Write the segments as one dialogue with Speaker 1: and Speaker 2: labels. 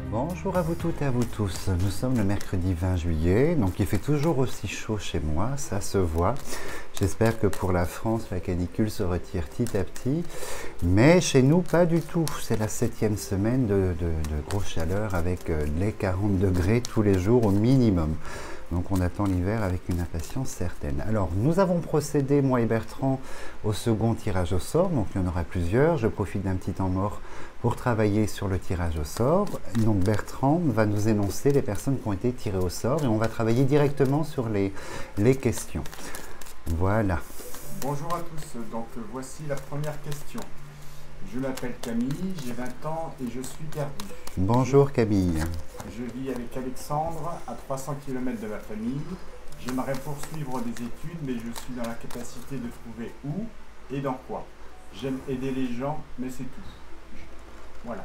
Speaker 1: Bonjour à vous toutes et à vous tous. Nous sommes le mercredi 20 juillet, donc il fait toujours aussi chaud chez moi, ça se voit. J'espère que pour la France, la canicule se retire petit à petit, mais chez nous, pas du tout. C'est la 7e semaine de grosse chaleur avec les 40 degrés tous les jours au minimum. Donc on attend l'hiver avec une impatience certaine. Alors nous avons procédé, moi et Bertrand, au second tirage au sort. Donc il y en aura plusieurs. Je profite d'un petit temps mort pour travailler sur le tirage au sort. Donc Bertrand va nous énoncer les personnes qui ont été tirées au sort et on va travailler directement sur les questions. Voilà.
Speaker 2: Bonjour à tous, donc voici la première question. Je m'appelle Camille, j'ai 20 ans et je suis perdu.
Speaker 1: Bonjour Camille.
Speaker 2: Je vis avec Alexandre à 300 km de ma famille. J'aimerais poursuivre des études, mais je suis dans la capacité de trouver où et dans quoi. J'aime aider les gens, mais c'est tout. Voilà.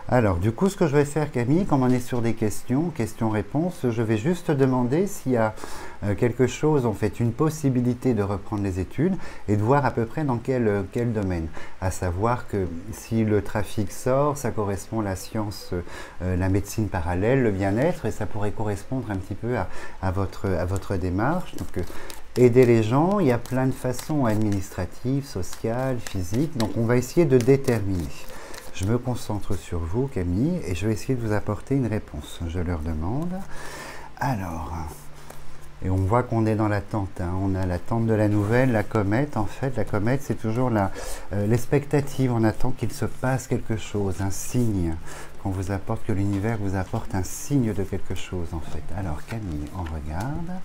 Speaker 1: Alors, du coup, ce que je vais faire, Camille, comme on est sur des questions-réponses, je vais juste demander s'il y a quelque chose, en fait, une possibilité de reprendre les études et de voir à peu près dans quel domaine. À savoir que si le trafic sort, ça correspond à la science, la médecine parallèle, le bien-être, et ça pourrait correspondre un petit peu à votre démarche. Donc, aider les gens, il y a plein de façons administratives, sociales, physiques, donc on va essayer de déterminer. Je me concentre sur vous, Camille, et je vais essayer de vous apporter une réponse. Je leur demande. Alors, et on voit qu'on est dans l'attente. Hein. On a l'attente de la nouvelle, la comète. En fait, la comète, c'est toujours l'expectative. On attend qu'il se passe quelque chose, un signe qu'on vous apporte, que l'univers vous apporte un signe de quelque chose, en fait. Alors, Camille, on regarde.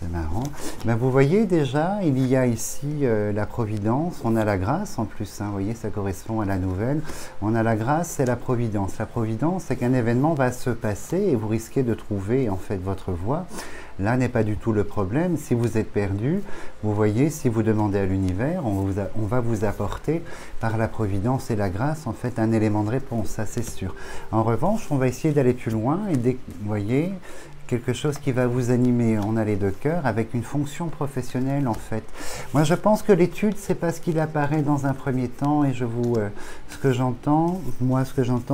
Speaker 1: C'est marrant. Ben, vous voyez déjà, il y a ici la providence, on a la grâce en plus, hein, vous voyez, ça correspond à la nouvelle. On a la grâce et la providence. La providence, c'est qu'un événement va se passer et vous risquez de trouver en fait votre voie. Là n'est pas du tout le problème. Si vous êtes perdu, vous voyez, si vous demandez à l'univers, on va vous apporter par la providence et la grâce, en fait, un élément de réponse, ça c'est sûr. En revanche, on va essayer d'aller plus loin et vous voyez, quelque chose qui va vous animer. On a les deux cœurs avec une fonction professionnelle en fait. Moi je pense que l'étude c'est pas ce qu'il apparaît dans un premier temps et ce que j'entends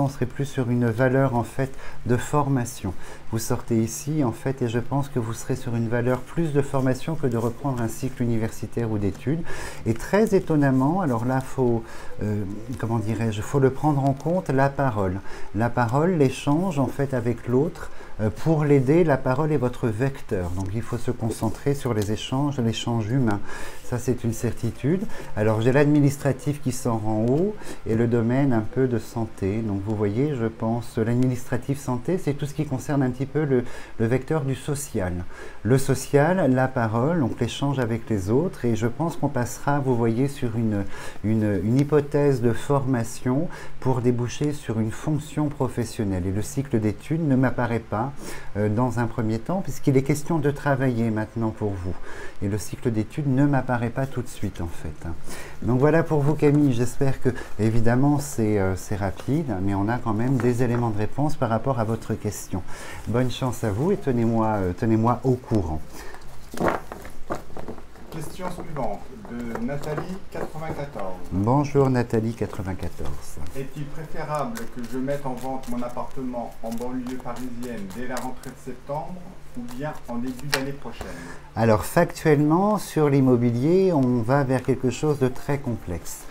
Speaker 1: serait plus sur une valeur en fait de formation. Vous sortez ici en fait et je pense que vous serez sur une valeur plus de formation que de reprendre un cycle universitaire ou d'études. Et très étonnamment, alors là faut comment dirais-je, faut le prendre en compte, la parole, l'échange en fait avec l'autre. Pour l'aider, la parole est votre vecteur. Donc il faut se concentrer sur l'échange humain. Ça, c'est une certitude. Alors j'ai l'administratif qui sort en haut et le domaine un peu de santé. Donc vous voyez, je pense, l'administratif santé, c'est tout ce qui concerne un petit peu le vecteur du social. Le social, la parole, donc l'échange avec les autres. Et je pense qu'on passera, vous voyez, sur une hypothèse de formation pour déboucher sur une fonction professionnelle. Et le cycle d'études ne m'apparaît pas dans un premier temps, puisqu'il est question de travailler maintenant pour vous. Et le cycle d'études ne m'apparaît pas tout de suite, en fait. Donc voilà pour vous, Camille. J'espère que, évidemment, c'est rapide, mais on a quand même des éléments de réponse par rapport à votre question. Bonne chance à vous et tenez-moi au courant.
Speaker 2: Question suivante de Nathalie 94.
Speaker 1: Bonjour Nathalie 94.
Speaker 2: Est-il préférable que je mette en vente mon appartement en banlieue parisienne dès la rentrée de septembre ou bien en début d'année prochaine?
Speaker 1: Alors factuellement, sur l'immobilier, on va vers quelque chose de très complexe.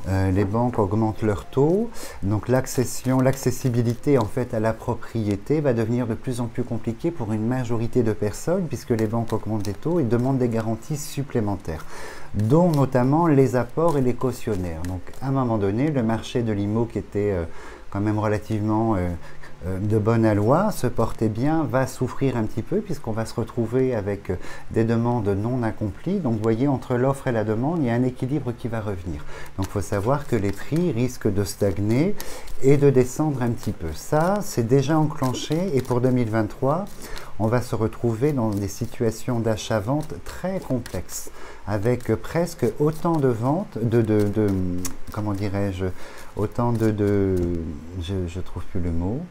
Speaker 1: Les banques augmentent leurs taux, donc l'accessibilité en fait à la propriété va devenir de plus en plus compliquée pour une majorité de personnes puisque les banques augmentent les taux et demandent des garanties supplémentaires, dont notamment les apports et les cautionnaires. Donc à un moment donné, le marché de l'IMO qui était quand même relativement de bonne aloi, se porter bien, va souffrir un petit peu puisqu'on va se retrouver avec des demandes non accomplies. Donc vous voyez, entre l'offre et la demande, il y a un équilibre qui va revenir. Donc il faut savoir que les prix risquent de stagner et de descendre un petit peu. Ça, c'est déjà enclenché et pour 2023, on va se retrouver dans des situations d'achat-vente très complexes avec presque autant de ventes, comment dirais-je, autant je trouve plus le mot.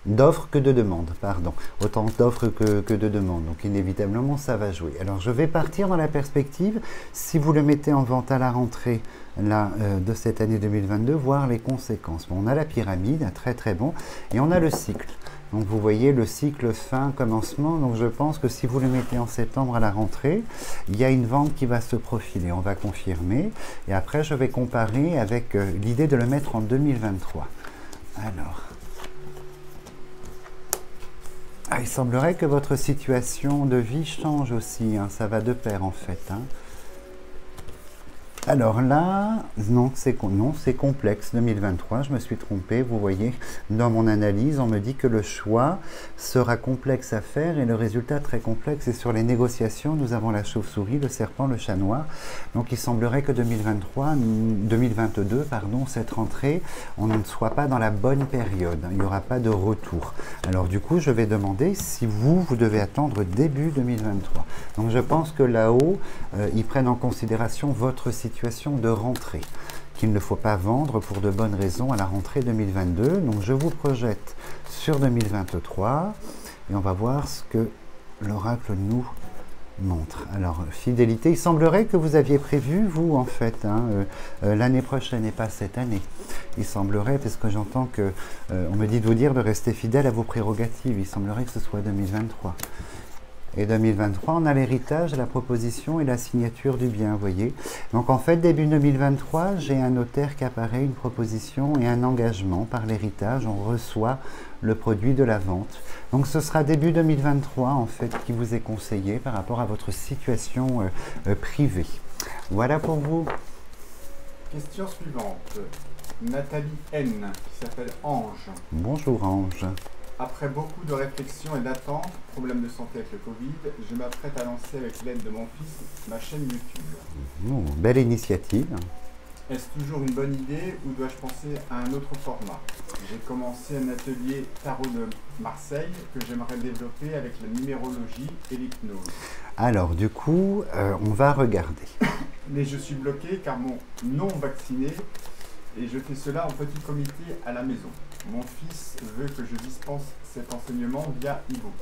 Speaker 1: d'offres que de demandes, pardon. Autant d'offres que de demandes. Donc inévitablement, ça va jouer. Alors je vais partir dans la perspective, si vous le mettez en vente à la rentrée là, de cette année 2022, voir les conséquences. Bon, on a la pyramide, très très bon, et on a le cycle. Donc vous voyez le cycle fin, commencement. Donc je pense que si vous le mettez en septembre à la rentrée, il y a une vente qui va se profiler. On va confirmer. Et après, je vais comparer avec l'idée de le mettre en 2023. Alors, il semblerait que votre situation de vie change aussi. Hein, ça va de pair en fait. Hein. Alors là, non, c'est complexe, 2023, je me suis trompé, vous voyez, dans mon analyse, on me dit que le choix sera complexe à faire et le résultat très complexe. Et sur les négociations, nous avons la chauve-souris, le serpent, le chat noir. Donc il semblerait que 2022, pardon, cette rentrée, on ne soit pas dans la bonne période, il n'y aura pas de retour. Alors du coup, je vais demander si vous devez attendre début 2023. Donc je pense que là-haut, ils prennent en considération votre situation de rentrée, qu'il ne faut pas vendre pour de bonnes raisons à la rentrée 2022. Donc je vous projette sur 2023 et on va voir ce que l'oracle nous montre. Alors fidélité, il semblerait que vous aviez prévu, vous en fait, hein, l'année prochaine et pas cette année. Il semblerait, parce que j'entends que on me dit de vous dire de rester fidèle à vos prérogatives, il semblerait que ce soit 2023. Et 2023, on a l'héritage, la proposition et la signature du bien, vous voyez. Donc en fait, début 2023, j'ai un notaire qui apparaît, une proposition et un engagement par l'héritage. On reçoit le produit de la vente. Donc ce sera début 2023, en fait, qui vous est conseillé par rapport à votre situation privée. Voilà pour vous.
Speaker 2: Question suivante. Nathalie N, qui s'appelle Ange.
Speaker 1: Bonjour Ange.
Speaker 2: Après beaucoup de réflexions et d'attentes, problème de santé avec le Covid, je m'apprête à lancer avec l'aide de mon fils ma chaîne YouTube.
Speaker 1: Belle initiative.
Speaker 2: Est-ce toujours une bonne idée ou dois-je penser à un autre format? J'ai commencé un atelier tarot de Marseille que j'aimerais développer avec la numérologie et l'hypnose.
Speaker 1: Alors du coup, on va regarder.
Speaker 2: Mais je suis bloqué car mon non vacciné et je fais cela en petit comité à la maison. Mon fils veut que je dispense cet enseignement via e-book.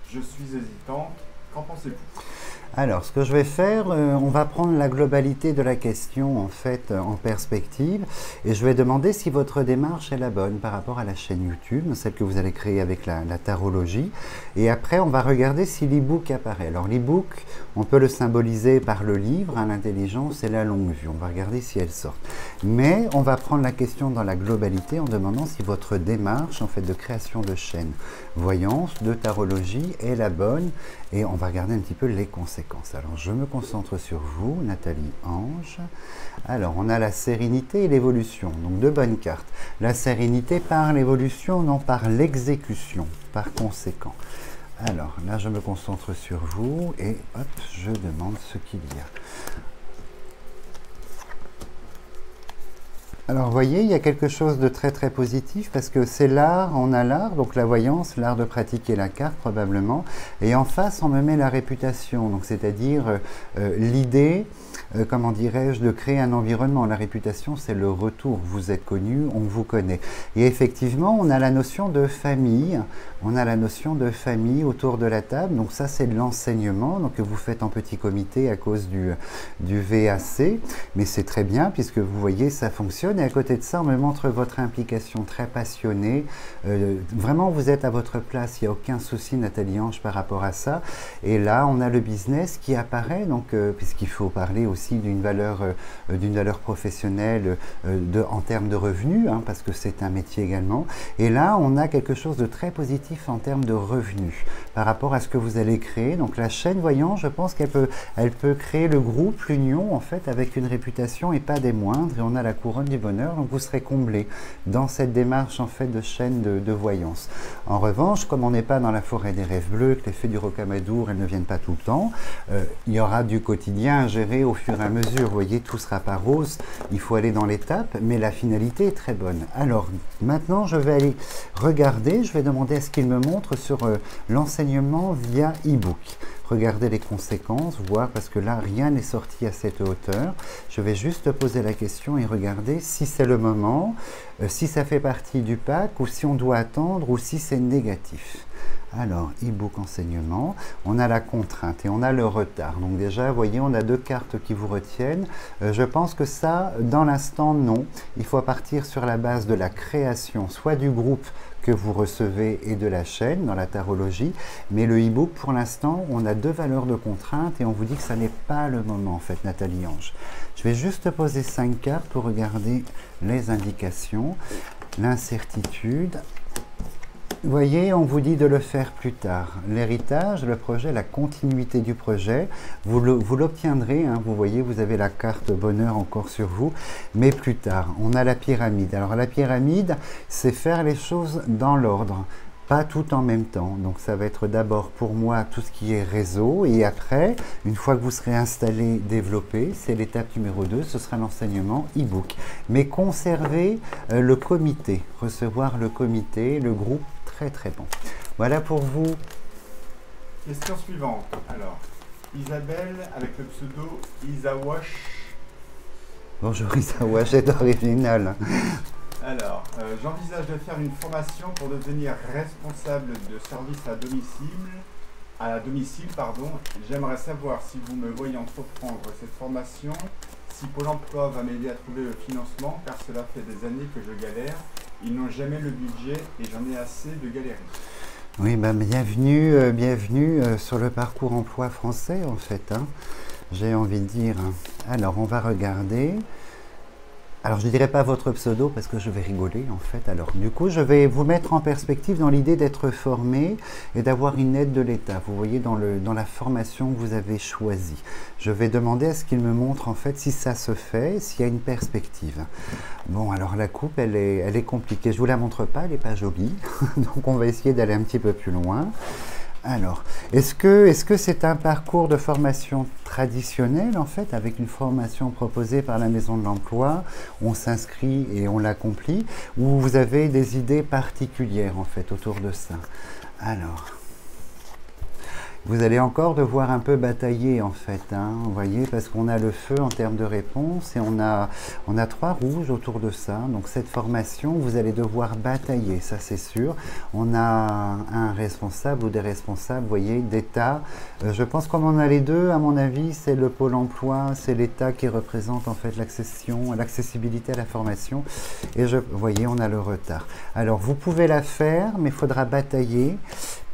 Speaker 2: Je suis hésitant. Qu'en pensez-vous?
Speaker 1: Alors, ce que je vais faire, on va prendre la globalité de la question en fait en perspective et je vais demander si votre démarche est la bonne par rapport à la chaîne YouTube, celle que vous allez créer avec la tarologie. Et après, on va regarder si l'e-book apparaît. Alors, l'e-book, on peut le symboliser par le livre, hein, l'intelligence et la longue vue. On va regarder si elles sortent. Mais on va prendre la question dans la globalité en demandant si votre démarche en fait de création de chaîne voyance, de tarologie est la bonne et on va regarder un petit peu les conséquences. Alors, je me concentre sur vous, Nathalie Ange. Alors, on a la sérénité et l'évolution, donc deux bonnes cartes. La sérénité par l'évolution, non par l'exécution, par conséquent. Alors, là, je me concentre sur vous et hop, je demande ce qu'il y a. Alors, vous voyez, il y a quelque chose de très très positif parce que c'est l'art, on a l'art, donc la voyance, l'art de pratiquer la carte probablement, et en face, on me met la réputation, donc c'est-à-dire l'idée, comment dirais-je, de créer un environnement. La réputation, c'est le retour, vous êtes connu, on vous connaît. Et effectivement, on a la notion de famille, autour de la table, donc ça c'est de l'enseignement, donc que vous faites en petit comité à cause du VAC, mais c'est très bien puisque vous voyez, ça fonctionne. Et à côté de ça, on me montre votre implication très passionnée. Vraiment, vous êtes à votre place. Il n'y a aucun souci, Nathalie Ange, par rapport à ça. Et là, on a le business qui apparaît, donc puisqu'il faut parler aussi d'une valeur professionnelle en termes de revenus, hein, parce que c'est un métier également. Et là, on a quelque chose de très positif en termes de revenus par rapport à ce que vous allez créer. Donc la chaîne voyant, je pense qu'elle peut créer le groupe, l'union, en fait, avec une réputation et pas des moindres. Et on a la couronne du bonheur, donc vous serez comblé dans cette démarche en fait de chaîne de voyance. En revanche, comme on n'est pas dans la forêt des rêves bleus, que les fées du rocamadour elles ne viennent pas tout le temps, il y aura du quotidien à gérer au fur et à mesure. Vous voyez, tout sera pas rose, il faut aller dans l'étape, mais la finalité est très bonne. Alors maintenant, je vais aller regarder, je vais demander à ce qu'il me montre sur l'enseignement via e-book. regarder les conséquences, voir, parce que là, rien n'est sorti à cette hauteur. Je vais juste poser la question et regarder si c'est le moment, si ça fait partie du pack, ou si on doit attendre, ou si c'est négatif. Alors, e-book enseignement, on a la contrainte et on a le retard. Donc déjà, vous voyez, on a deux cartes qui vous retiennent. Je pense que ça, dans l'instant, non. Il faut partir sur la base de la création, soit du groupe que vous recevez et de la chaîne dans la tarologie. Mais le e-book, pour l'instant, on a deux valeurs de contrainte et on vous dit que ça n'est pas le moment, en fait, Nathalie Ange. Je vais juste poser 5 cartes pour regarder les indications, l'incertitude. Vous voyez, on vous dit de le faire plus tard. L'héritage, le projet, la continuité du projet, vous l'obtiendrez. Hein, vous voyez, vous avez la carte bonheur encore sur vous, mais plus tard. On a la pyramide. Alors la pyramide, c'est faire les choses dans l'ordre, pas tout en même temps. Donc ça va être d'abord pour moi tout ce qui est réseau, et après, une fois que vous serez installé, développé, c'est l'étape numéro 2, ce sera l'enseignement e-book. Mais conserver le comité, recevoir le comité, le groupe, très bon. Voilà pour vous.
Speaker 2: Question suivante. Alors, Isabelle avec le pseudo Isawash.
Speaker 1: Bonjour Isawash, c'est original.
Speaker 2: Alors, j'envisage de faire une formation pour devenir responsable de service à domicile. J'aimerais savoir si vous me voyez entreprendre cette formation, si Pôle emploi va m'aider à trouver le financement, car cela fait des années que je galère. Ils n'ont jamais le budget et j'en ai assez de galérer.
Speaker 1: Oui, ben, bienvenue sur le parcours emploi français, en fait. Hein. J'ai envie de dire. Alors, on va regarder. Alors, je ne dirai pas votre pseudo parce que je vais rigoler, en fait. Alors, du coup, je vais vous mettre en perspective dans l'idée d'être formé et d'avoir une aide de l'État. Vous voyez, dans la formation que vous avez choisie. Je vais demander à ce qu'il me montre, en fait, si ça se fait, s'il y a une perspective. Bon, alors, la coupe, elle est compliquée. Je ne vous la montre pas, elle n'est pas jolie. Donc, on va essayer d'aller un petit peu plus loin. Alors, est-ce que c'est un parcours de formation traditionnel, en fait, avec une formation proposée par la Maison de l'Emploi, on s'inscrit et on l'accomplit, ou vous avez des idées particulières, en fait, autour de ça? Alors, vous allez encore devoir un peu batailler, en fait, hein, vous voyez, parce qu'on a le feu en termes de réponse et on a 3 rouges autour de ça. Donc cette formation, vous allez devoir batailler, ça c'est sûr. On a un responsable ou des responsables, vous voyez, d'État. Je pense qu'on en a les deux, à mon avis, c'est le Pôle emploi, c'est l'État qui représente en fait l'accessibilité à la formation. Et vous voyez, on a le retard. Alors vous pouvez la faire, mais il faudra batailler.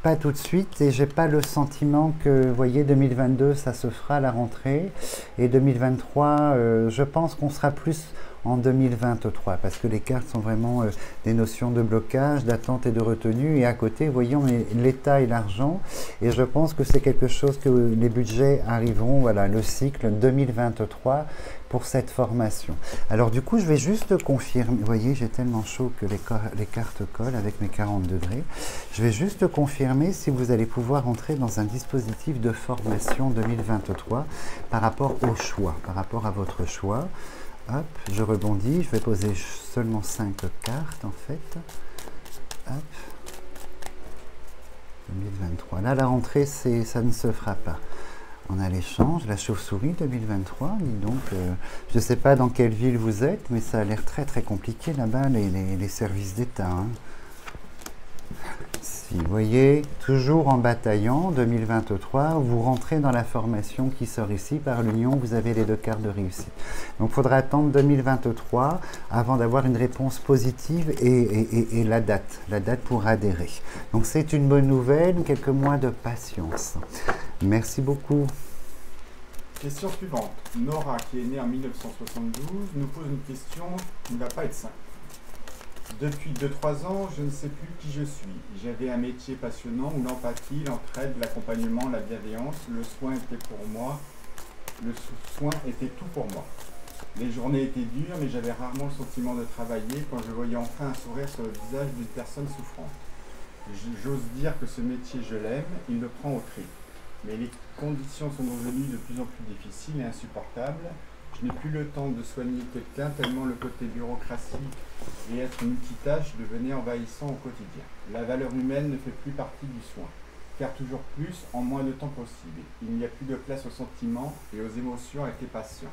Speaker 1: Pas tout de suite, et j'ai pas le sentiment que, vous voyez, 2022, ça se fera à la rentrée, et 2023, je pense qu'on sera plus en 2023, parce que les cartes sont vraiment des notions de blocage, d'attente et de retenue, et à côté, vous voyez, on est l'État et l'argent, et je pense que c'est quelque chose que les budgets arriveront, voilà, le cycle 2023, pour cette formation. Alors du coup, je vais juste confirmer, vous voyez, j'ai tellement chaud que les cartes collent avec mes 40 degrés. Je vais juste confirmer si vous allez pouvoir entrer dans un dispositif de formation 2023 par rapport au choix, par rapport à votre choix. Hop, je rebondis, je vais poser seulement 5 cartes en fait. Hop. 2023. Là, la rentrée, ça ne se fera pas. On a l'échange, la chauve-souris 2023, dis donc, je ne sais pas dans quelle ville vous êtes, mais ça a l'air très compliqué là-bas, les services d'État. Hein. Si vous voyez, toujours en bataillant, 2023, vous rentrez dans la formation qui sort ici, par l'union, vous avez les 2 quarts de réussite. Donc il faudra attendre 2023 avant d'avoir une réponse positive et la date pour adhérer. Donc c'est une bonne nouvelle, quelques mois de patience. Merci beaucoup.
Speaker 2: Question suivante. Nora, qui est née en 1972, nous pose une question qui ne va pas être simple. Depuis 2-3 ans, je ne sais plus qui je suis. J'avais un métier passionnant où l'empathie, l'entraide, l'accompagnement, la bienveillance, le soin était tout pour moi. Les journées étaient dures, mais j'avais rarement le sentiment de travailler quand je voyais enfin un sourire sur le visage d'une personne souffrante. J'ose dire que ce métier, je l'aime, il me prend au trip. Mais les conditions sont devenues de plus en plus difficiles et insupportables. Je n'ai plus le temps de soigner quelqu'un tellement le côté bureaucratie et être multitâche devenait envahissant au quotidien. La valeur humaine ne fait plus partie du soin. faire toujours plus en moins de temps possible. Il n'y a plus de place aux sentiments et aux émotions avec les patients.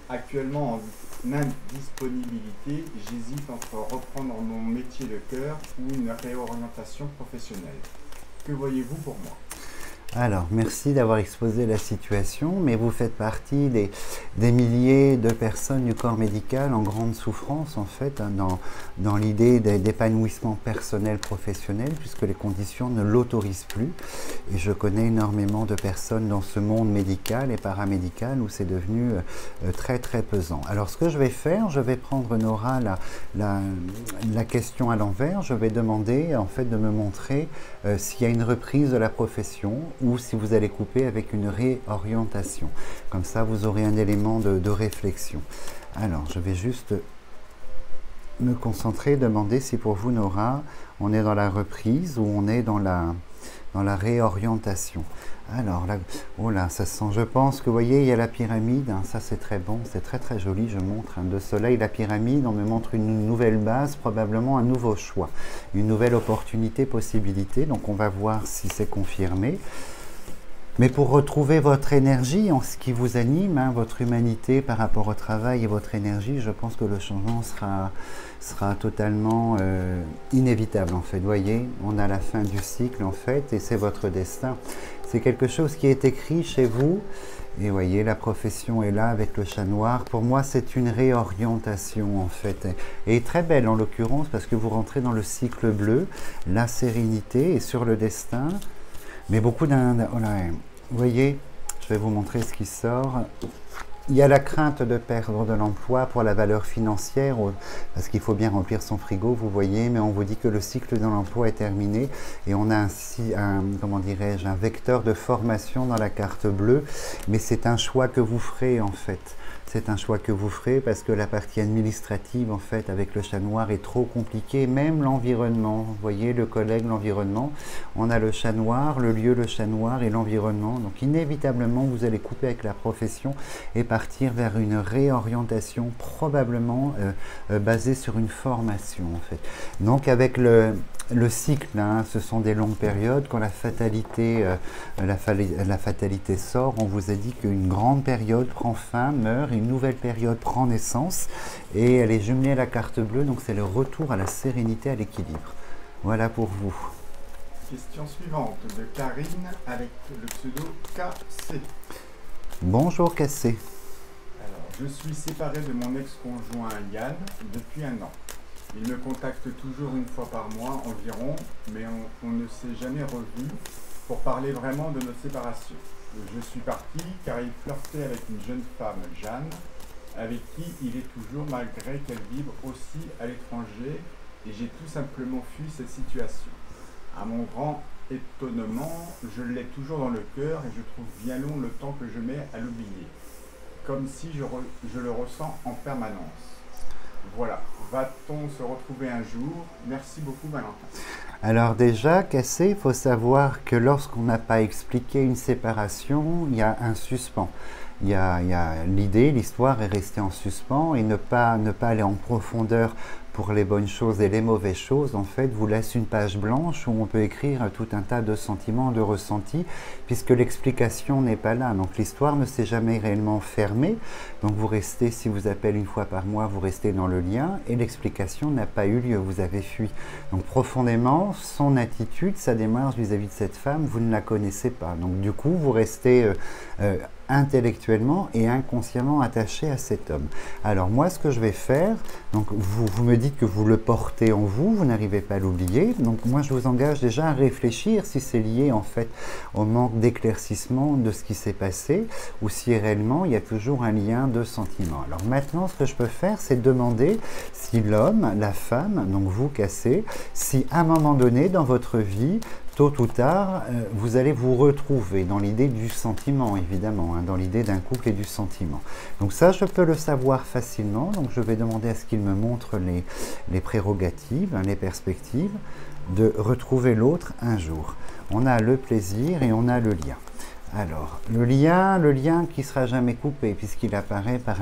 Speaker 2: Actuellement en indisponibilité, j'hésite entre reprendre mon métier de cœur ou une réorientation professionnelle. Que voyez-vous pour moi?
Speaker 1: Alors, merci d'avoir exposé la situation, mais vous faites partie des milliers de personnes du corps médical en grande souffrance, en fait, hein, dans l'idée d'épanouissement personnel, professionnel, puisque les conditions ne l'autorisent plus. Et je connais énormément de personnes dans ce monde médical et paramédical où c'est devenu très, très pesant. Alors, ce que je vais faire, je vais prendre, Nora, la question à l'envers. Je vais demander, en fait, de me montrer s'il y a une reprise de la profession ou si vous allez couper avec une réorientation. Comme ça, vous aurez un élément de réflexion. Alors, je vais juste me concentrer, demander si pour vous, Nora, on est dans la reprise ou on est dans la réorientation. Alors, là, oh là, ça sent, je pense que, vous voyez, il y a la pyramide, hein, ça c'est très bon, c'est très très joli, je montre, hein, de soleil, la pyramide, on me montre une nouvelle base, probablement un nouveau choix, une nouvelle opportunité, possibilité, donc on va voir si c'est confirmé. Mais pour retrouver votre énergie, en ce qui vous anime, hein, votre humanité par rapport au travail et votre énergie, je pense que le changement sera totalement inévitable en fait. Vous voyez, on a la fin du cycle en fait et c'est votre destin. C'est quelque chose qui est écrit chez vous. Et vous voyez, la profession est là avec le chat noir. Pour moi, c'est une réorientation en fait. Et très belle en l'occurrence parce que vous rentrez dans le cycle bleu, la sérénité et sur le destin. Mais beaucoup vous voyez, je vais vous montrer ce qui sort. Il y a la crainte de perdre de l'emploi pour la valeur financière, parce qu'il faut bien remplir son frigo, vous voyez, mais on vous dit que le cycle de l'emploi est terminé et on a ainsi comment dirais-je, un vecteur de formation dans la carte bleue, mais c'est un choix que vous ferez en fait. C'est un choix que vous ferez parce que la partie administrative, en fait, avec le chat noir est trop compliquée. Même l'environnement, vous voyez, le collègue, l'environnement. On a le chat noir, le lieu, le chat noir et l'environnement. Donc, inévitablement, vous allez couper avec la profession et partir vers une réorientation probablement basée sur une formation, en fait. Donc, avec le cycle, hein, ce sont des longues périodes. Quand la fatalité sort, on vous a dit qu'une grande période prend fin, meurt, une nouvelle période prend naissance et elle est jumelée à la carte bleue, donc c'est le retour à la sérénité, à l'équilibre. Voilà pour vous.
Speaker 2: Question suivante de Karine avec le pseudo KC.
Speaker 1: Bonjour KC.
Speaker 2: Alors, je suis séparé de mon ex-conjoint Yann depuis 1 an. Il me contacte toujours une fois par mois environ, mais on ne s'est jamais revu pour parler vraiment de notre séparation. Je suis parti car il flirtait avec une jeune femme, Jeanne, avec qui il est toujours malgré qu'elle vibre aussi à l'étranger, et j'ai tout simplement fui cette situation. À mon grand étonnement, je l'ai toujours dans le cœur et je trouve bien long le temps que je mets à l'oublier, comme si je le ressens en permanence. Voilà, va-t-on se retrouver un jour? Merci beaucoup Valentin.
Speaker 1: Alors déjà, Cassé, il faut savoir que lorsqu'on n'a pas expliqué une séparation, il y a un suspens. Il y a l'idée, l'histoire est restée en suspens et ne pas aller en profondeur pour les bonnes choses et les mauvaises choses, en fait, vous laisse une page blanche où on peut écrire tout un tas de sentiments, de ressentis, puisque l'explication n'est pas là. Donc l'histoire ne s'est jamais réellement fermée. Donc vous restez, si vous appelez une fois par mois, vous restez dans le lien et l'explication n'a pas eu lieu, vous avez fui. Donc profondément, son attitude, sa démarche vis-à-vis de cette femme, vous ne la connaissez pas. Donc du coup, vous restez intellectuellement et inconsciemment attaché à cet homme. Alors moi, ce que je vais faire, donc vous me dites que vous le portez en vous, vous n'arrivez pas à l'oublier, donc moi je vous engage déjà à réfléchir si c'est lié en fait au manque d'éclaircissement de ce qui s'est passé ou si réellement il y a toujours un lien de sentiment. Alors maintenant, ce que je peux faire, c'est demander si l'homme, la femme, donc vous Cassé, si à un moment donné dans votre vie, tôt ou tard, vous allez vous retrouver dans l'idée du sentiment, évidemment, hein, dans l'idée d'un couple et du sentiment. Donc ça, je peux le savoir facilement, donc je vais demander à ce qu'il me montre les prérogatives, hein, les perspectives, de retrouver l'autre un jour. On a le plaisir et on a le lien. Alors, le lien qui ne sera jamais coupé, puisqu'il apparaît par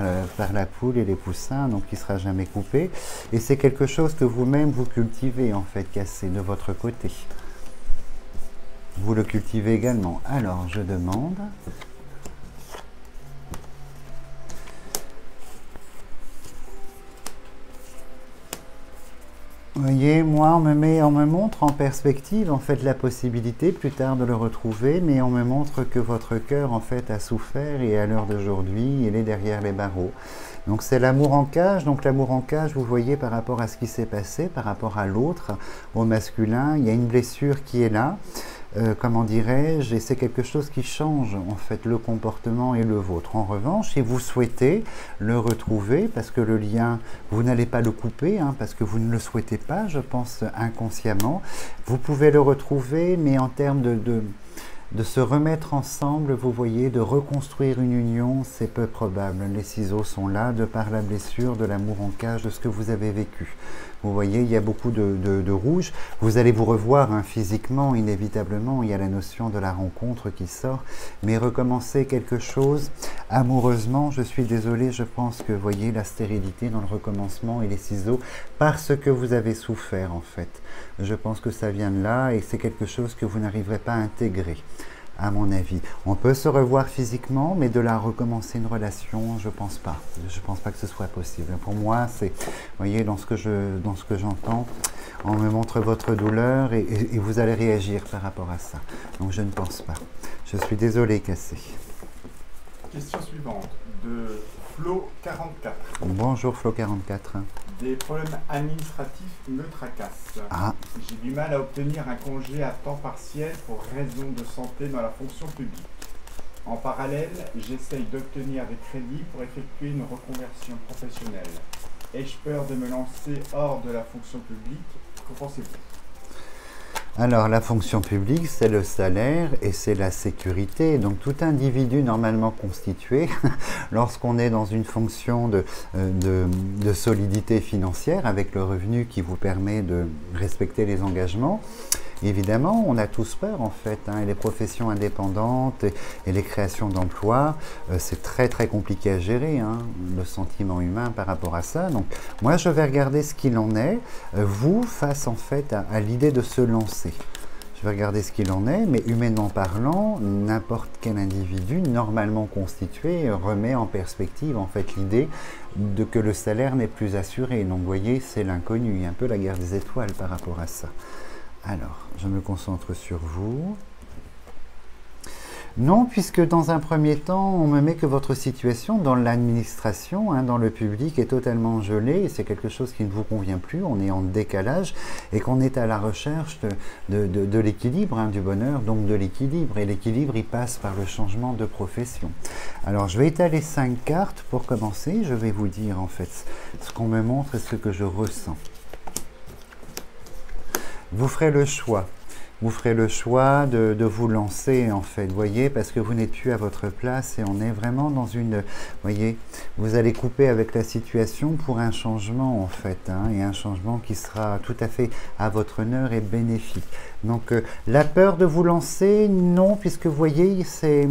Speaker 1: la poule et les poussins, donc qui ne sera jamais coupé. Et c'est quelque chose que vous-même vous cultivez, en fait, Cassé, de votre côté. Vous le cultivez également. Alors, je demande... Vous voyez, moi, on me montre en perspective, en fait, la possibilité plus tard de le retrouver, mais on me montre que votre cœur, en fait, a souffert et à l'heure d'aujourd'hui, il est derrière les barreaux. Donc, c'est l'amour en cage. Donc, l'amour en cage, vous voyez, par rapport à ce qui s'est passé, par rapport à l'autre, au masculin, il y a une blessure qui est là. Comment dirais-je, et c'est quelque chose qui change en fait le comportement et le vôtre. En revanche, si vous souhaitez le retrouver, parce que le lien, vous n'allez pas le couper, hein, parce que vous ne le souhaitez pas, je pense inconsciemment, vous pouvez le retrouver, mais en termes de se remettre ensemble, vous voyez, de reconstruire une union, c'est peu probable. Les ciseaux sont là, de par la blessure, de l'amour en cage, de ce que vous avez vécu. Vous voyez, il y a beaucoup de rouge. Vous allez vous revoir hein, physiquement, inévitablement. Il y a la notion de la rencontre qui sort. Mais recommencer quelque chose amoureusement, je suis désolé, je pense que, vous voyez, la stérilité dans le recommencement et les ciseaux, parce que vous avez souffert, en fait. Je pense que ça vient de là et c'est quelque chose que vous n'arriverez pas à intégrer, à mon avis. On peut se revoir physiquement, mais de là recommencer une relation, je pense pas. Je pense pas que ce soit possible. Pour moi, c'est, vous voyez, dans ce que j'entends, on me montre votre douleur et vous allez réagir par rapport à ça. Donc je ne pense pas. Je suis désolé, Cassé.
Speaker 2: Question suivante de Flo44.
Speaker 1: Bonjour Flo44.
Speaker 2: Des problèmes administratifs me tracassent.
Speaker 1: Ah.
Speaker 2: J'ai du mal à obtenir un congé à temps partiel pour raison de santé dans la fonction publique. En parallèle, j'essaye d'obtenir des crédits pour effectuer une reconversion professionnelle. Ai-je peur de me lancer hors de la fonction publique? Qu'en pensez-vous?
Speaker 1: Alors, la fonction publique, c'est le salaire et c'est la sécurité. Donc, tout individu normalement constitué, lorsqu'on est dans une fonction de solidité financière, avec le revenu qui vous permet de respecter les engagements, évidemment, on a tous peur en fait. Hein, et les professions indépendantes et les créations d'emplois, c'est très très compliqué à gérer, hein, le sentiment humain par rapport à ça. Donc, moi, je vais regarder ce qu'il en est, vous, face en fait à l'idée de se lancer. Je vais regarder ce qu'il en est, mais humainement parlant, n'importe quel individu normalement constitué remet en perspective en fait l'idée de que le salaire n'est plus assuré. Donc, vous voyez, c'est l'inconnu, il y a un peu la guerre des étoiles par rapport à ça. Alors, je me concentre sur vous. Non, puisque dans un premier temps, on me met que votre situation dans l'administration, hein, dans le public, est totalement gelée et c'est quelque chose qui ne vous convient plus. On est en décalage et qu'on est à la recherche de l'équilibre, hein, du bonheur, donc de l'équilibre. Et l'équilibre, il passe par le changement de profession. Alors, je vais étaler 5 cartes pour commencer. Je vais vous dire en fait ce qu'on me montre et ce que je ressens. Vous ferez le choix. Vous ferez le choix de vous lancer, en fait, vous voyez, parce que vous n'êtes plus à votre place et on est vraiment dans une... Vous voyez, vous allez couper avec la situation pour un changement, en fait, hein, et un changement qui sera tout à fait à votre honneur et bénéfique. Donc, la peur de vous lancer, non, puisque vous voyez, c'est...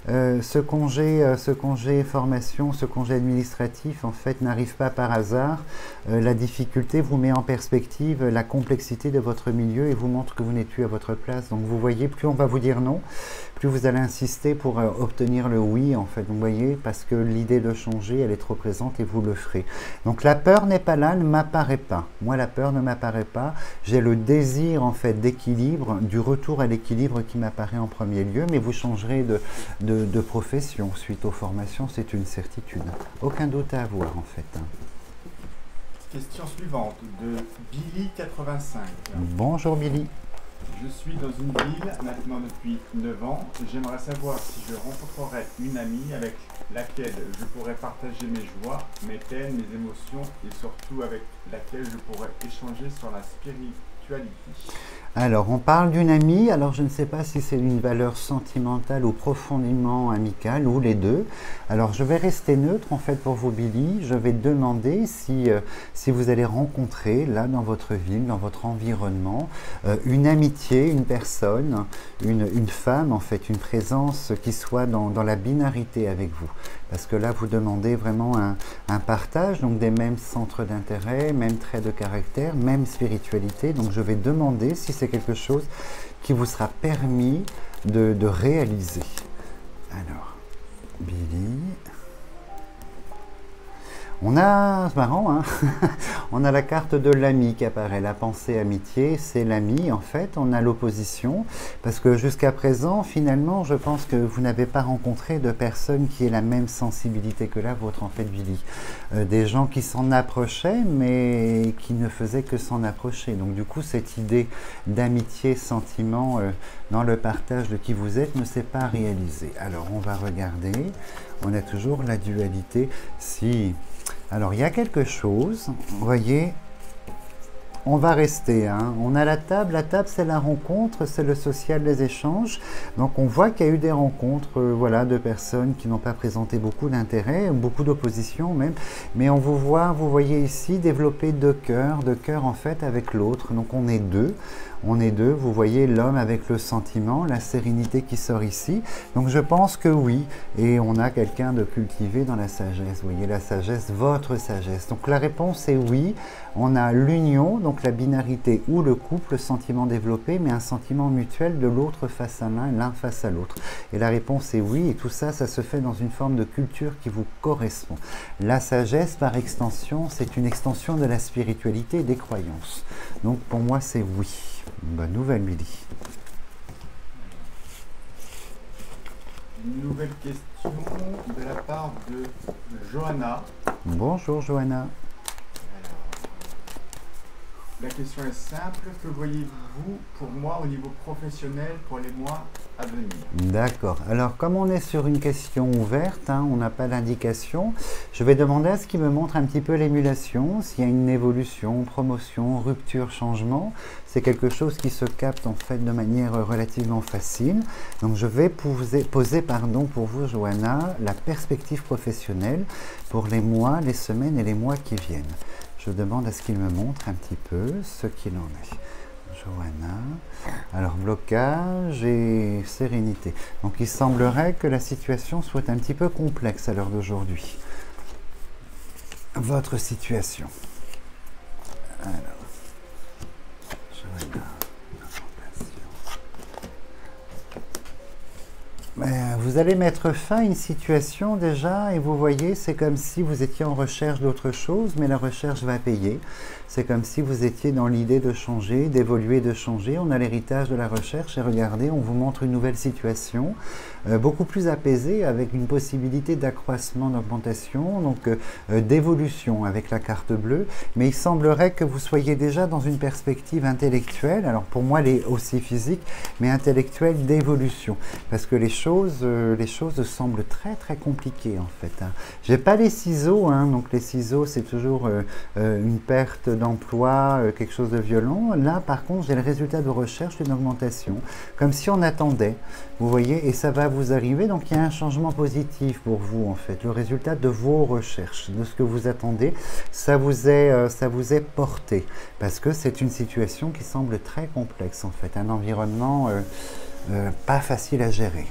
Speaker 1: ce congé formation, ce congé administratif, en fait, n'arrive pas par hasard. La difficulté vous met en perspective la complexité de votre milieu et vous montre que vous n'êtes plus à votre place. Donc, vous voyez, plus on va vous dire non, plus vous allez insister pour obtenir le oui, en fait. Vous voyez, parce que l'idée de changer, elle est trop présente et vous le ferez. Donc, la peur n'est pas là, ne m'apparaît pas. Moi, la peur ne m'apparaît pas. J'ai le désir, en fait, d'équilibre, du retour à l'équilibre qui m'apparaît en premier lieu, mais vous changerez de profession suite aux formations, c'est une certitude. Aucun doute à avoir, en fait.
Speaker 2: Question suivante de Billy85.
Speaker 1: Bonjour Billy.
Speaker 2: Je suis dans une ville maintenant depuis 9 ans. J'aimerais savoir si je rencontrerai une amie avec laquelle je pourrais partager mes joies, mes peines, mes émotions et surtout avec laquelle je pourrais échanger sur la spiritualité.
Speaker 1: Alors, on parle d'une amie, alors je ne sais pas si c'est une valeur sentimentale ou profondément amicale, ou les deux. Alors, je vais rester neutre, en fait, pour vous, Billy. Je vais demander si vous allez rencontrer, là, dans votre ville, dans votre environnement, une amitié, une personne, une femme, en fait, une présence qui soit dans la binarité avec vous. Parce que là, vous demandez vraiment un partage, donc des mêmes centres d'intérêt, mêmes traits de caractère, même spiritualité. Donc, je vais demander si c'est quelque chose qui vous sera permis de réaliser. Alors, Billy... On a, c'est marrant, hein on a la carte de l'ami qui apparaît, la pensée amitié, c'est l'ami en fait, on a l'opposition, parce que jusqu'à présent, finalement, je pense que vous n'avez pas rencontré de personne qui ait la même sensibilité que la vôtre en fait, Billy. Des gens qui s'en approchaient, mais qui ne faisaient que s'en approcher. Donc du coup, cette idée d'amitié, sentiment dans le partage de qui vous êtes ne s'est pas réalisée. Alors, on va regarder, on a toujours la dualité, si... Alors, il y a quelque chose, vous voyez, on va rester, hein. On a la table c'est la rencontre, c'est le social, les échanges. Donc, on voit qu'il y a eu des rencontres voilà, de personnes qui n'ont pas présenté beaucoup d'intérêt, beaucoup d'opposition même. Mais on vous voit, vous voyez ici, développer deux cœurs en fait avec l'autre. Donc, on est deux. On est deux, vous voyez l'homme avec le sentiment, la sérénité qui sort ici. Donc je pense que oui, et on a quelqu'un de cultivé dans la sagesse. Vous voyez la sagesse, votre sagesse. Donc la réponse est oui. On a l'union, donc la binarité ou le couple, le sentiment développé, mais un sentiment mutuel de l'autre face à l'un face à l'autre. Et la réponse est oui, et tout ça, ça se fait dans une forme de culture qui vous correspond. La sagesse, par extension, c'est une extension de la spiritualité et des croyances. Donc pour moi, c'est oui. Bonne nouvelle, Billy.
Speaker 2: Une nouvelle question de la part de Johanna.
Speaker 1: Bonjour, Johanna.
Speaker 2: La question est simple. Que voyez-vous pour moi au niveau professionnel pour les mois à venir?
Speaker 1: D'accord. Alors, comme on est sur une question ouverte, hein, on n'a pas d'indication, je vais demander à ce qu'il me montre un petit peu l'émulation, s'il y a une évolution, promotion, rupture, changement. C'est quelque chose qui se capte en fait de manière relativement facile. Donc, je vais poser pour vous, Johanna, la perspective professionnelle pour les mois, les semaines et les mois qui viennent. Je demande à ce qu'il me montre un petit peu ce qu'il en est. Johanna. Alors, blocage et sérénité. Donc, il semblerait que la situation soit un petit peu complexe à l'heure d'aujourd'hui. Votre situation. Alors, Johanna. Vous allez mettre fin à une situation déjà et vous voyez, c'est comme si vous étiez en recherche d'autre chose, mais la recherche va payer. C'est comme si vous étiez dans l'idée de changer, d'évoluer, de changer. On a l'héritage de la recherche et regardez, on vous montre une nouvelle situation, beaucoup plus apaisée avec une possibilité d'accroissement, d'augmentation, donc d'évolution avec la carte bleue. Mais il semblerait que vous soyez déjà dans une perspective intellectuelle, alors pour moi elle est aussi physique, mais intellectuelle d'évolution. Parce que les choses semblent très très compliquées en fait. Hein. J'ai pas les ciseaux, hein, donc les ciseaux c'est toujours une perte d'emploi, quelque chose de violent. Là par contre j'ai le résultat de recherche d'une augmentation, comme si on attendait, vous voyez, et ça va vous arriver, donc il y a un changement positif pour vous en fait, le résultat de vos recherches, de ce que vous attendez, ça vous est porté, parce que c'est une situation qui semble très complexe en fait, un environnement pas facile à gérer.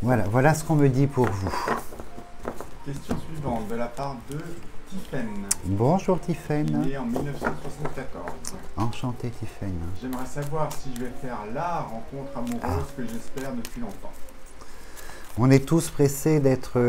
Speaker 1: Voilà ce qu'on me dit pour vous.
Speaker 2: Question suivante de la part de Tiffaine.
Speaker 1: Bonjour Tiffaine.
Speaker 2: Né en 1974.
Speaker 1: Enchanté Tiffaine.
Speaker 2: J'aimerais savoir si je vais faire la rencontre amoureuse que j'espère depuis longtemps.
Speaker 1: On est tous pressés d'être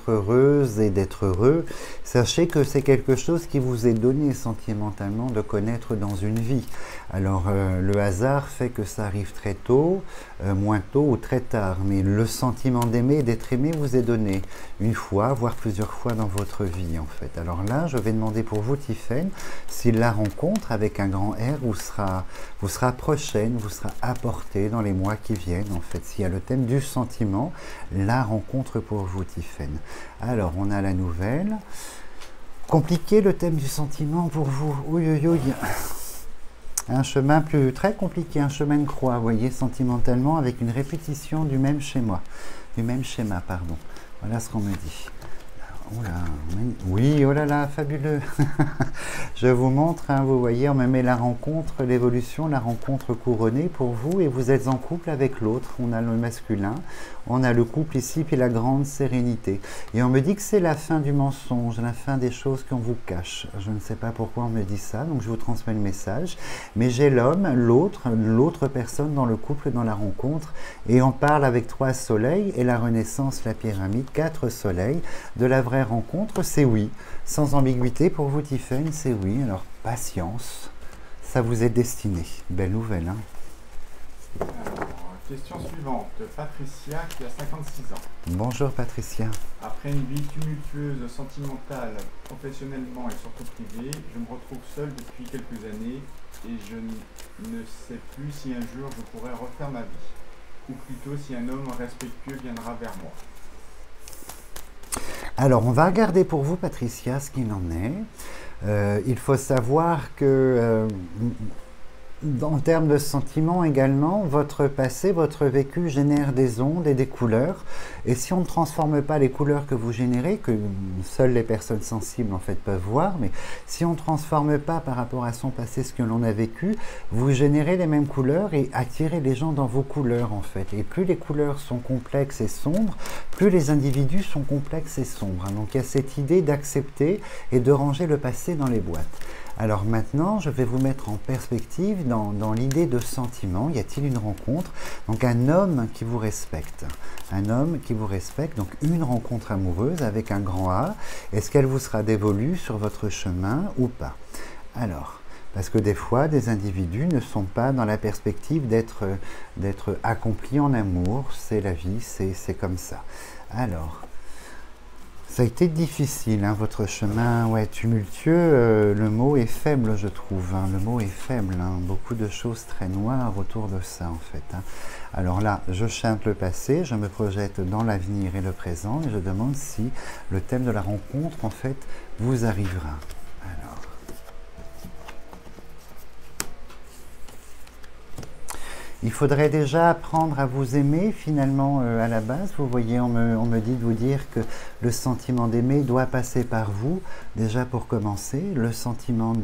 Speaker 1: heureuses et d'être heureux. Sachez que c'est quelque chose qui vous est donné sentimentalement de connaître dans une vie. Alors le hasard fait que ça arrive très tôt, moins tôt ou très tard. Mais le sentiment d'aimer et d'être aimé vous est donné une fois, voire plusieurs fois dans votre vie en fait. Alors là, je vais demander pour vous, Tiffaine, si la rencontre avec un grand R vous sera prochaine, vous sera apportée dans les mois qui viennent en fait. S'il y a le thème du sentiment, la rencontre pour vous, Tiffaine. Alors, on a la nouvelle. Compliqué le thème du sentiment pour vous. Oui, oui, oui. Un chemin très compliqué, un chemin de croix, vous voyez, sentimentalement, avec une répétition du même schéma. Pardon. Voilà ce qu'on me dit. Oula, oui, oh là là, fabuleux. Je vous montre, hein, vous voyez, on me met la rencontre, l'évolution, la rencontre couronnée pour vous, et vous êtes en couple avec l'autre. On a le masculin, on a le couple ici, puis la grande sérénité. Et on me dit que c'est la fin du mensonge, la fin des choses qu'on vous cache. Je ne sais pas pourquoi on me dit ça, donc je vous transmets le message. Mais j'ai l'homme, l'autre personne dans le couple, dans la rencontre, et on parle avec 3 soleils, et la renaissance, la pyramide, 4 soleils. De la vraie rencontre, c'est oui. Sans ambiguïté, pour vous, Tiffaine, c'est oui. Alors, patience, ça vous est destiné. Belle nouvelle, hein?
Speaker 2: Alors, question suivante. Patricia, qui a 56 ans.
Speaker 1: Bonjour, Patricia.
Speaker 2: Après une vie tumultueuse, sentimentale, professionnellement et surtout privée, je me retrouve seule depuis quelques années et je ne sais plus si un jour je pourrai refaire ma vie. Ou plutôt si un homme respectueux viendra vers moi.
Speaker 1: Alors, on va regarder pour vous, Patricia, ce qu'il en est. Il faut savoir que, en termes de sentiments également, votre passé, votre vécu génère des ondes et des couleurs. Et si on ne transforme pas les couleurs que vous générez, que seules les personnes sensibles en fait peuvent voir, mais si on ne transforme pas par rapport à son passé ce que l'on a vécu, vous générez les mêmes couleurs et attirez les gens dans vos couleurs en fait. Et plus les couleurs sont complexes et sombres, plus les individus sont complexes et sombres. Donc il y a cette idée d'accepter et de ranger le passé dans les boîtes. Alors maintenant, je vais vous mettre en perspective dans l'idée de sentiment. Y a-t-il une rencontre? Donc un homme qui vous respecte. Un homme qui vous respecte, donc une rencontre amoureuse avec un grand A. Est-ce qu'elle vous sera dévolue sur votre chemin ou pas? Alors, parce que des fois, des individus ne sont pas dans la perspective d'être accomplis en amour. C'est la vie, c'est comme ça. Alors, ça a été difficile, hein, votre chemin, ouais, tumultueux, le mot est faible, je trouve, hein, le mot est faible, hein, beaucoup de choses très noires autour de ça, en fait. Hein. Alors là, je chante le passé, je me projette dans l'avenir et le présent, et je demande si le thème de la rencontre, en fait, vous arrivera. Alors. Il faudrait déjà apprendre à vous aimer finalement à la base. Vous voyez, on me dit de vous dire que le sentiment d'aimer doit passer par vous, déjà pour commencer. Le sentiment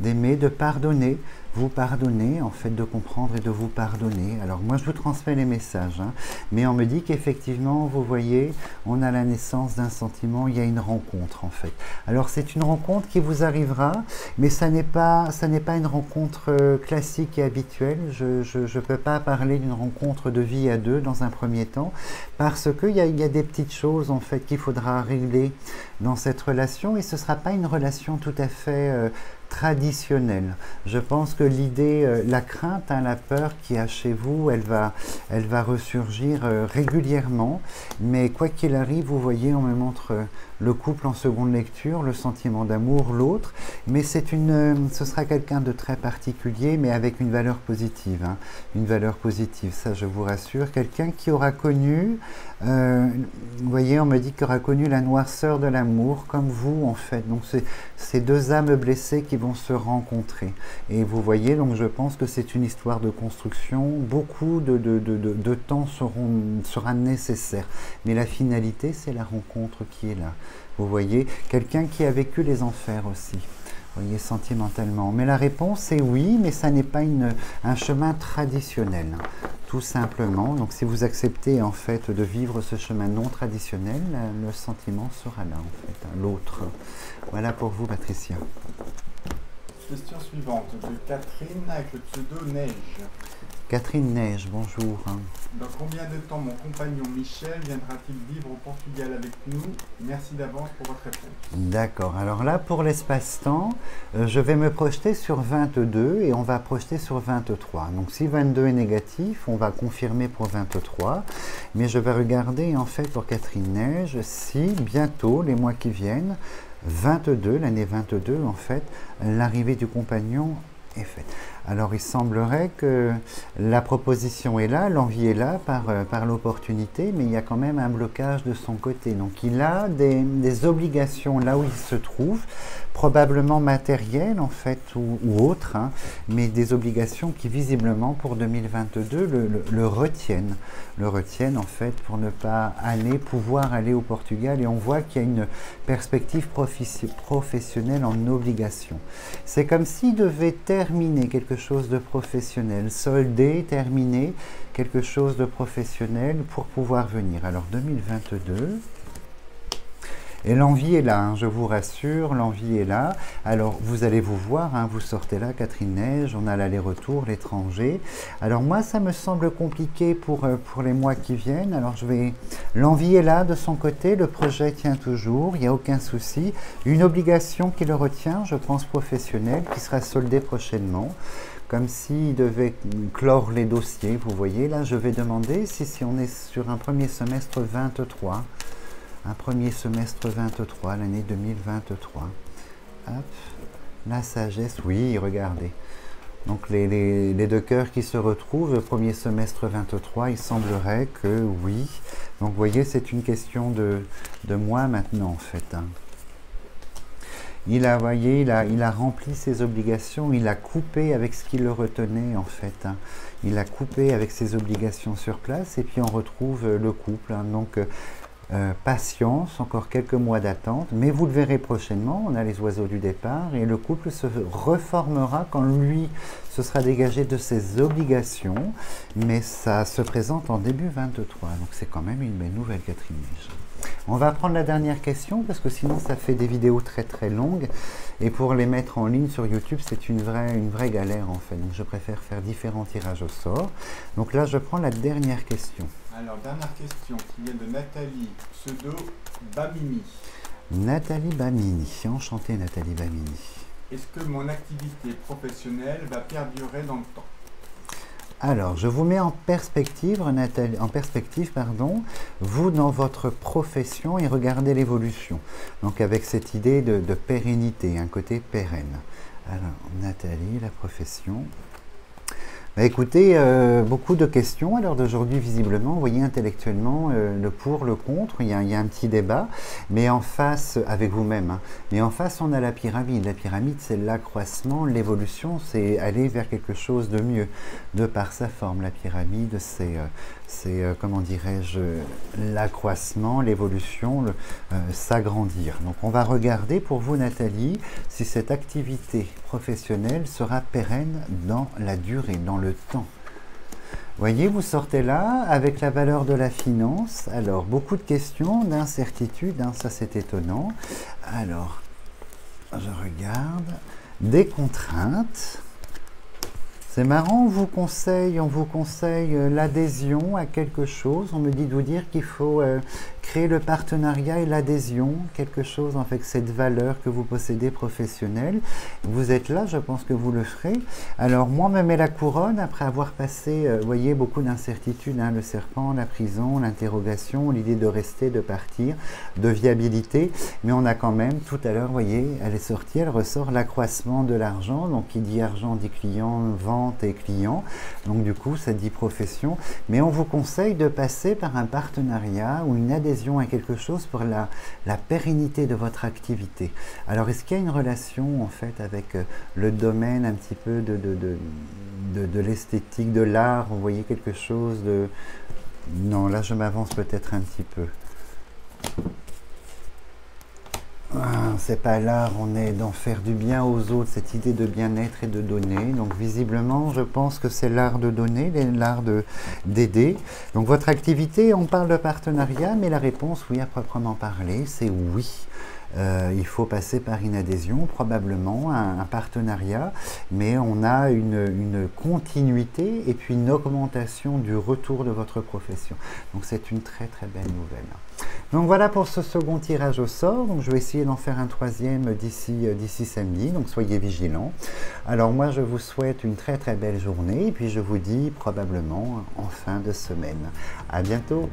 Speaker 1: d'aimer, de pardonner. Vous pardonner, en fait, de comprendre et de vous pardonner. Alors moi, je vous transmets les messages, hein, mais on me dit qu'effectivement, vous voyez, on a la naissance d'un sentiment, il y a une rencontre, en fait. Alors c'est une rencontre qui vous arrivera, mais ça n'est pas une rencontre classique et habituelle. Je ne peux pas parler d'une rencontre de vie à deux dans un premier temps, parce qu'il y a des petites choses, en fait, qu'il faudra régler dans cette relation, et ce ne sera pas une relation tout à fait traditionnelle. Je pense que l'idée, la crainte, hein, la peur qu'il y a chez vous, elle va ressurgir régulièrement, mais quoi qu'il arrive, vous voyez, on me montre le couple en seconde lecture, le sentiment d'amour, l'autre, mais ce sera quelqu'un de très particulier, mais avec une valeur positive, hein, une valeur positive, ça je vous rassure, quelqu'un qui aura connu, vous voyez, on me dit qu'il aura connu la noirceur de l'amour, comme vous en fait, donc c'est ces deux âmes blessées qui vont se rencontrer, et vous voyez, donc je pense que c'est une histoire de construction, beaucoup de temps sera nécessaire, mais la finalité, c'est la rencontre qui est là. Vous voyez, quelqu'un qui a vécu les enfers aussi, vous voyez, sentimentalement. Mais la réponse est oui, mais ça n'est pas un chemin traditionnel, tout simplement. Donc si vous acceptez en fait de vivre ce chemin non traditionnel, le sentiment sera là en fait, hein, l'autre. Voilà pour vous, Patricia.
Speaker 2: Question suivante de Catherine avec le pseudo Neige.
Speaker 1: Catherine Neige, bonjour.
Speaker 2: Dans combien de temps mon compagnon Michel viendra-t-il vivre au Portugal avec nous? Merci d'avance pour votre réponse. D'accord.
Speaker 1: Alors là, pour l'espace-temps, je vais me projeter sur 22 et on va projeter sur 23. Donc si 22 est négatif, on va confirmer pour 23. Mais je vais regarder en fait pour Catherine Neige si bientôt, les mois qui viennent, 22, l'année 22 en fait, l'arrivée du compagnon est faite. Alors il semblerait que la proposition est là, l'envie est là par l'opportunité, mais il y a quand même un blocage de son côté. Donc il a des obligations là où il se trouve, probablement matérielles en fait ou autres, hein, mais des obligations qui visiblement pour 2022 le retiennent. Le retiennent en fait pour ne pas pouvoir aller au Portugal, et on voit qu'il y a une perspective professionnelle en obligation. C'est comme s'il devait terminer quelque chose de professionnel, solder, terminer quelque chose de professionnel pour pouvoir venir. Alors 2022... Et l'envie est là, hein, je vous rassure, l'envie est là. Alors, vous allez vous voir, hein, vous sortez là, Catherine Neige, on a l'aller-retour, l'étranger. Alors moi, ça me semble compliqué pour les mois qui viennent. Alors, l'envie est là de son côté, le projet tient toujours, il n'y a aucun souci. Une obligation qui le retient, je pense professionnelle, qui sera soldée prochainement. Comme s'il devait clore les dossiers, vous voyez. Là, je vais demander si on est sur un premier semestre 23. Un premier semestre 23, l'année 2023. Hop, la sagesse, oui, regardez. Donc les deux cœurs qui se retrouvent, le premier semestre 23, il semblerait que oui. Donc vous voyez, c'est une question de moi maintenant en fait. Hein. Il a rempli ses obligations, il a coupé avec ce qui le retenait en fait. Hein. Il a coupé avec ses obligations sur place et puis on retrouve le couple. Hein. Donc patience, encore quelques mois d'attente, mais vous le verrez prochainement, on a les oiseaux du départ et le couple se reformera quand lui se sera dégagé de ses obligations, mais ça se présente en début 23, donc c'est quand même une belle nouvelle, Catherine Neige. On va prendre la dernière question parce que sinon ça fait des vidéos très très longues et pour les mettre en ligne sur YouTube c'est une vraie galère en fait, donc je préfère faire différents tirages au sort. Donc là je prends la dernière question.
Speaker 2: Alors dernière question qui vient de Nathalie, pseudo Bamini.
Speaker 1: Nathalie Bamini, enchantée Nathalie Bamini.
Speaker 2: Est-ce que mon activité professionnelle va perdurer dans le temps?
Speaker 1: Alors, je vous mets en perspective, Nathalie, vous dans votre profession et regardez l'évolution. Donc avec cette idée de pérennité, un côté pérenne. Alors, Nathalie, la profession. Bah, écoutez, beaucoup de questions à l'heure d'aujourd'hui, visiblement. Vous voyez intellectuellement le pour, le contre, il y a un petit débat, mais en face, avec vous-même, hein, mais en face, on a la pyramide. La pyramide, c'est l'accroissement, l'évolution, c'est aller vers quelque chose de mieux, de par sa forme. La pyramide, c'est comment dirais-je, l'accroissement, l'évolution, s'agrandir. Donc, on va regarder pour vous, Nathalie, si cette activité professionnelle sera pérenne dans la durée, dans le temps. Voyez, vous sortez là avec la valeur de la finance. Alors, beaucoup de questions, d'incertitudes, hein, ça c'est étonnant. Alors, je regarde. Des contraintes. C'est marrant, on vous conseille l'adhésion à quelque chose. On me dit de vous dire qu'il faut créer le partenariat et l'adhésion, quelque chose en fait, cette valeur que vous possédez professionnelle. Vous êtes là, je pense que vous le ferez. Alors moi, me met la couronne après avoir passé, vous voyez, beaucoup d'incertitudes, hein, le serpent, la prison, l'interrogation, l'idée de rester, de partir, de viabilité. Mais on a quand même, tout à l'heure, vous voyez, elle est sortie, elle ressort l'accroissement de l'argent. Donc qui dit argent dit client, vente et client. Donc du coup, ça dit profession. Mais on vous conseille de passer par un partenariat ou une adhésion à quelque chose pour la pérennité de votre activité. Alors, est-ce qu'il y a une relation en fait avec le domaine un petit peu de l'esthétique, de l'art? Vous voyez quelque chose de... Non, là je m'avance peut-être un petit peu. Ah, c'est pas l'art, on est d'en faire du bien aux autres, cette idée de bien-être et de donner. Donc visiblement, je pense que c'est l'art de donner, l'art d'aider. Donc votre activité, on parle de partenariat, mais la réponse, oui, à proprement parler, c'est oui. Il faut passer par une adhésion, probablement un partenariat, mais on a une continuité et puis une augmentation du retour de votre profession. Donc c'est une très très belle nouvelle. Donc voilà pour ce second tirage au sort. Donc je vais essayer d'en faire un troisième d'ici samedi, donc soyez vigilants. Alors moi je vous souhaite une très très belle journée et puis je vous dis probablement en fin de semaine. À bientôt.